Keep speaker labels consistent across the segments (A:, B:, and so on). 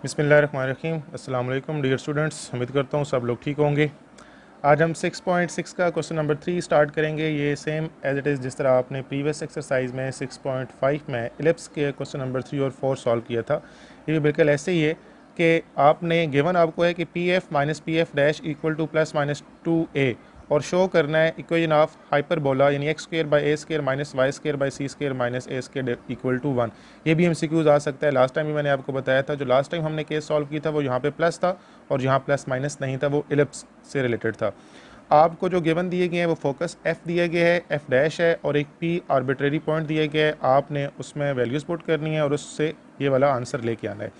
A: बिस्मिल्लाहिर्रहमानिर्रहीम। अस्सलाम वालेकुम डियर स्टूडेंट्स, उम्मीद करता हूँ सब लोग ठीक होंगे। आज हम 6.6 का क्वेश्चन नंबर 3 स्टार्ट करेंगे। ये सेम एज इट इज़ जिस तरह आपने प्रीवियस एक्सरसाइज में 6.5 में इलिप्स के क्वेश्चन नंबर 3 और 4 सॉल्व किया था, ये भी बिल्कुल ऐसे ही है कि आपने गिवन आपको है कि P F minus P F dash equal to plus minus 2a और शो करना है इक्वेशन ऑफ हाइपरबोला यानी x square by a square minus y square by c square minus a square equal to 1। ये भी MCQs आ सकता है। Last time भी मैंने आपको बताया था, जो लास्ट टाइम हमने केस सॉल्व की था वो यहाँ पे प्लस था और यहाँ प्लस माइनस नहीं था, वो इलिप्स से रिलेटेड था। आपको जो गिवन दिए गए हैं वो फोकस एफ दिया गया है, एफ डैश है और एक पी आर्बिट्रेरी पॉइंट दिया गया है। आपने उसमें वैल्यूज़ पुट करनी है और उससे ये वाला आंसर लेके आना है।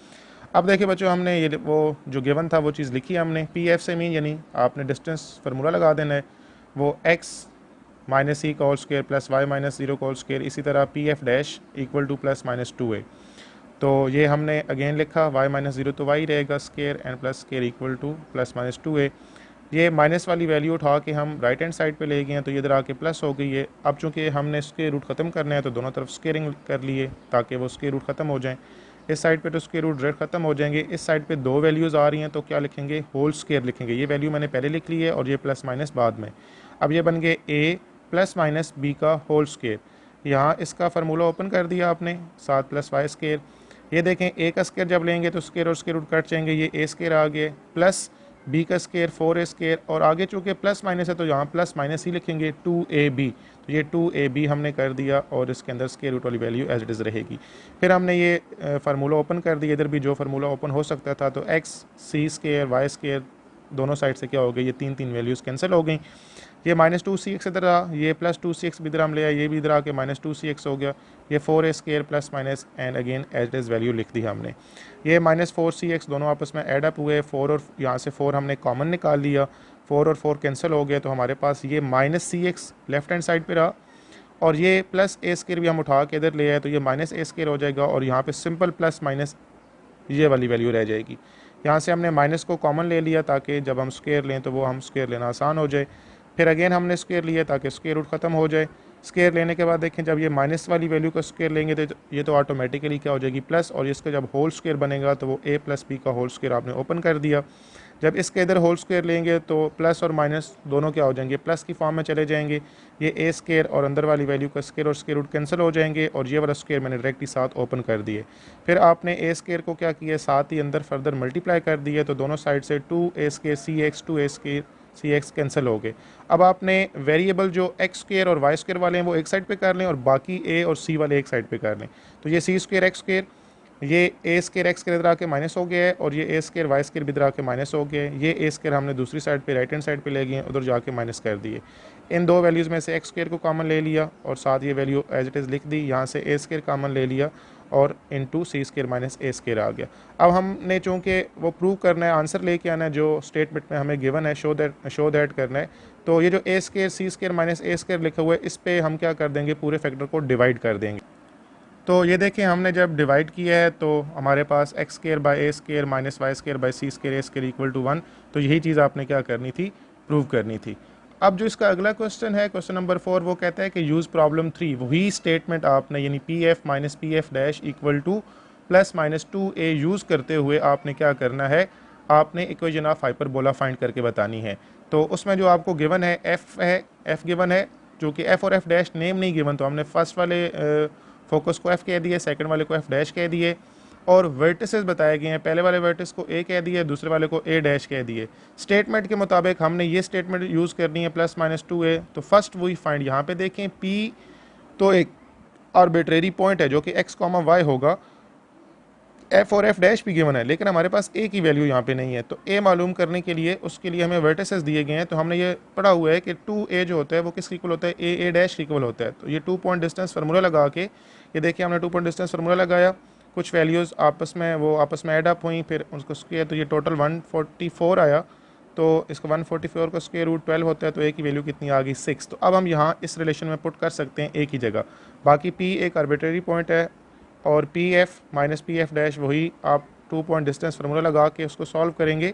A: अब देखिए बच्चों, हमने ये वो जो गिवन था वो चीज़ लिखी है हमने। पी एफ से मीन यानी आपने डिस्टेंस फार्मूला लगा देना है, वो एक्स माइनस ई का whole square plus y minus zero का होल स्क्वायर। इसी तरह P F dash equal to plus minus 2a। तो ये हमने अगेन लिखा वाई माइनस जीरो तो वाई रहेगा square and plus square equal to plus minus 2a। ये माइनस वाली वैल्यू उठा के हम राइट हैंड साइड पे ले गए हैं तो ये इधर आके प्लस हो गई है। अब चूंकि हमने इसके रूट ख़त्म करना है तो दोनों तरफ स्क्वेयरिंग कर लिए ताकि वो उसके रूट ख़त्म हो जाएं। इस साइड पे तो उसके रूट डायरेक्ट ख़त्म हो जाएंगे। इस साइड पे दो वैल्यूज़ आ रही हैं तो क्या लिखेंगे, होल स्क्वायर लिखेंगे। ये वैल्यू मैंने पहले लिख ली है और ये प्लस माइनस बाद में। अब ये बन गए ए प्लस माइनस बी का होल स्क्वायर। यहाँ इसका फार्मूला ओपन कर दिया आपने, 7 प्लस वाई स्क्वायर। ये देखें ए का स्क्वायर जब लेंगे तो स्क्वायर और स्क्वायर रूट कट जाएंगे, ये ए स्क्वायर आ गए प्लस बी का स्क्वायर 4a स्क्वायर और आगे चूँकि प्लस माइनस है तो यहाँ प्लस माइनस ही लिखेंगे 2ab। तो ये 2ab हमने कर दिया और इसके अंदर स्क्वायर रूट वाली वैल्यू एज इट इज़ रहेगी। फिर हमने ये फार्मूला ओपन कर दिया, इधर भी जो फार्मूला ओपन हो सकता था तो एक्स सी स्क्वायर वाई स्क्वायर दोनों साइड से क्या हो गई, ये तीन तीन वैल्यूज़ कैंसिल हो गई। ये माइनस 2cx इधर आ, ये प्लस 2cx भी इधर हम ले आए, ये भी इधर आके माइनस 2cx हो गया। ये 4a square plus minus and again as it is value लिख दी हमने। ये माइनस 4cx दोनों आपस में ऐड अप हुए, 4 और यहाँ से 4 हमने कॉमन निकाल लिया, 4 और 4 कैंसिल हो गया तो हमारे पास ये minus cx left hand side पर रहा और ये प्लस ए स्क्वायर भी हम उठा के इधर ले आए तो ये माइनस ए स्क्वायर हो जाएगा और यहाँ पे सिंपल प्लस माइनस ये वाली वैल्यू रह जाएगी। यहाँ से हमने माइनस को कॉमन ले लिया ताकि जब हम स्क्वायर लें तो वो हम स्क्वायर लेना आसान हो जाए। फिर अगेन हमने स्क्वायर लिया ताकि स्क्वायर रूट ख़त्म हो जाए। स्क्वायर लेने के बाद देखें जब ये माइनस वाली वैल्यू का स्क्वायर लेंगे तो ये तो ऑटोमेटिकली क्या हो जाएगी प्लस, और इसका जब होल स्क्वायर बनेगा तो वो ए प्लस बी का होल स्क्वायर आपने ओपन कर दिया। जब इसके इधर होल स्क्वायर लेंगे तो प्लस और माइनस दोनों क्या हो जाएंगे, प्लस की फॉर्म में चले जाएंगे। ये ए स्क्वायर और अंदर वाली वैल्यू का स्क्वायर और स्क्वायर रूट कैंसिल हो जाएंगे और ये वाला स्क्वायर मैंने डायरेक्टली साथ ओपन कर दिए। फिर आपने ए स्क्वायर को क्या किया, साथ ही अंदर फर्दर मल्टीप्लाई कर दिए तो दोनों साइड से 2a स्क्वायर सी एक्स 2a स्क्वायर सी एक्स कैंसिल हो गए। अब आपने वेरिएबल जो एक्स स्क्वायर और वाई स्क्वायर वाले हैं वो एक साइड पे कर लें और बाकी ए और सी वाले एक साइड पे कर लें। तो ये सी स्क्वायर एक्स स्क्वायर, ये ए स्क्वायर एक्स स्क्वायर इधर आके माइनस हो गया है और ये ए स्क्वायर वाई स्क्वायर भी इधर आके माइनस हो गया है। ये ए स्क्वायर हमने दूसरी साइड पे राइट हैंड साइड पे ले गए, उधर जाके माइनस कर दिए। इन दो वैल्यूज़ में से एक्स स्क्वायर को कॉमन ले लिया और साथ ये वैल्यू एज इट इज़ लिख दी। यहाँ से ए स्क्वायर कॉमन ले लिया और इंटू सी स्क्वायर माइनस ए स्क्वायर आ गया। अब हमने चूँकि वो प्रूव करना है, आंसर लेके आना है जो स्टेटमेंट में हमें गिवन है, शो दैट करना है। तो ये जो ए स्क्वायर सी स्क्वायर माइनस ए स्क्वायर लिखा हुआ है इस पर हम क्या कर देंगे, पूरे फैक्टर को डिवाइड कर देंगे। तो ये देखें हमने जब डिवाइड किया है तो हमारे पास X square by A square minus Y square by C square A square equal to 1। तो यही चीज़ आपने क्या करनी थी, प्रूव करनी थी। अब जो इसका अगला क्वेश्चन है, क्वेश्चन नंबर 4, वो कहता है कि यूज़ प्रॉब्लम 3, वही स्टेटमेंट आपने यानी P F minus P F dash equal to plus minus 2a use करते हुए आपने क्या करना है, आपने इक्वेशन ऑफ हाइपरबोला फाइंड करके बतानी है। तो उसमें जो आपको गिवन है एफ गिवन है, जो कि एफ और एफ डैश नेम नहीं गिवन, तो हमने फर्स्ट वाले फोकस को एफ कह दिए, सेकंड वाले को एफ डैश कह दिए और वर्टिसेस बताए गए हैं। पहले वाले वर्टिस को ए कह दिए, दूसरे वाले को ए डैश कह दिए। स्टेटमेंट के मुताबिक हमने ये स्टेटमेंट यूज़ करनी है प्लस माइनस 2a। तो फर्स्ट वही फाइंड, यहाँ पे देखें पी तो एक आर्बिट्रेरी पॉइंट है जो कि एक्स कॉमा वाई होगा, एफ और एफ डैश भी गिवन है लेकिन हमारे पास ए की वैल्यू यहाँ पे नहीं है। तो ए मालूम करने के लिए उसके लिए हमें वर्टिसेस दिए गए हैं। तो हमने ये पढ़ा हुआ है कि 2a जो होता है वो किसके इक्वल होता है, ए डैश इक्वल होता है। तो ये 2 पॉइंट डिस्टेंस फार्मूला लगा के, ये देखिए हमने 2 पॉइंट डिस्टेंस फार्मूला लगाया, कुछ वैल्यूज़ आपस में ऐड अप हुई, फिर उसको किया तो ये टोटल 144 आया। तो इसका 144 का स्क्वायर रूट 12 होता है तो ए की वैल्यू कितनी आ गई, 6। तो अब हम यहाँ इस रिलेशन में पुट कर सकते हैं ए की जगह। बाकी पी एक आर्बिट्रेरी पॉइंट है और P F minus P F dash वही आप 2 पॉइंट डिस्टेंस फार्मूला लगा के उसको सॉल्व करेंगे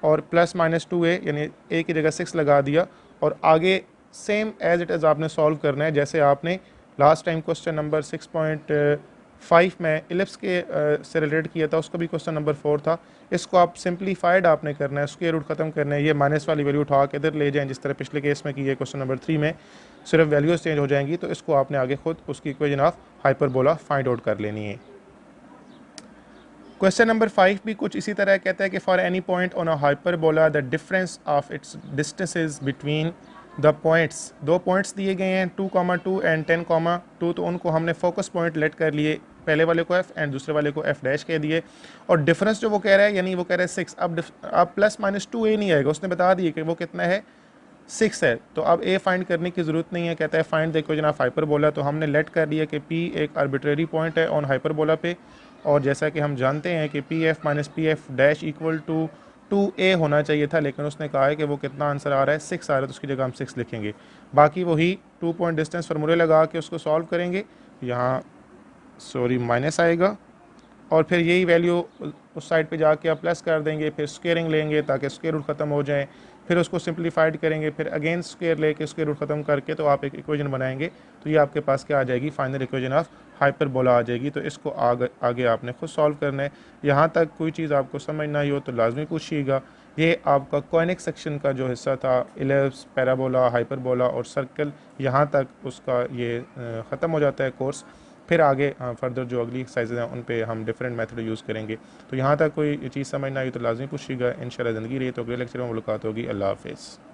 A: और प्लस माइनस 2a यानी ए की जगह 6 लगा दिया और आगे सेम एज इट इज़ आपने सॉल्व करना है जैसे आपने लास्ट टाइम क्वेश्चन नंबर 5 में इलिप्स के से रिलेट किया था, उसका भी क्वेश्चन नंबर 4 था। इसको आप सिंप्लीफाइड आपने करना है, स्क्वायर रूट ख़त्म करना है, ये माइनस वाली वैल्यू उठा के इधर ले जाएं जिस तरह पिछले केस में की है। क्वेश्चन नंबर 3 में सिर्फ वैल्यूज़ चेंज हो जाएंगी, तो इसको आपने आगे खुद उसकी equation of hyperbola find out कर लेनी है। क्वेश्चन नंबर 5 भी कुछ इसी तरह कहता है कि for any point on a hyperbola the difference of its distances between the points, दो पॉइंट्स दिए गए हैं 2,2 एंड 10,2, तो उनको हमने फोकस पॉइंट लेट कर लिए, पहले वाले को f एंड दूसरे वाले को f डैश कह दिए। और डिफरेंस जो वो कह रहा है, यानी वो कह रहा है 6, अब प्लस माइनस 2a नहीं आएगा, उसने बता दिए कि वो कितना है 6 है, तो अब a फाइंड करने की ज़रूरत नहीं है। कहता है find the equation of hyperbola, तो हमने लेट कर दिया कि p एक आर्बिट्रेरी पॉइंट है ऑन हाइपरबोला पे, और जैसा कि हम जानते हैं कि P F minus P F dash equal to 2a होना चाहिए था, लेकिन उसने कहा है कि वो कितना आंसर आ रहा है 6 आ रहा है, तो उसकी जगह हम 6 लिखेंगे। बाकी वही 2 पॉइंट डिस्टेंस फार्मूले लगा के उसको सॉल्व करेंगे, यहाँ माइनस आएगा, और फिर यही वैल्यू उस साइड पे जाके आप प्लस कर देंगे, फिर स्क्वेयरिंग लेंगे ताकि स्क्वेयर रूट ख़त्म हो जाए, फिर उसको सिंप्लीफाइड करेंगे, फिर अगेन स्क्वेयर लेके स्क्वेयर रूट ख़त्म करके तो आप एक इक्वेशन बनाएंगे, तो ये आपके पास क्या आ जाएगी, फाइनल इक्वेशन ऑफ हाइपरबोला आ जाएगी। तो इसको आगे आपने खुद सॉल्व करना है। यहाँ तक कोई चीज़ आपको समझ ना आई हो तो लाजमी पूछिएगा। ये आपका कॉनिक सेक्शन का जो हिस्सा था, इलिप्स, पैराबोला, हाइपरबोला और सर्कल, यहाँ तक उसका ये ख़त्म हो जाता है कोर्स। फिर आगे फर्दर जो अगली एक्सरसाइजेज हैं उन पे हम डिफरेंट मेथड यूज़ करेंगे। तो यहाँ तक कोई चीज़ समझ ना आई तो लाजमी पूछिएगा। इंशाल्लाह ज़िंदगी रही तो अगले लेक्चर में मुलाकात होगी। अल्लाह हाफ़िज़।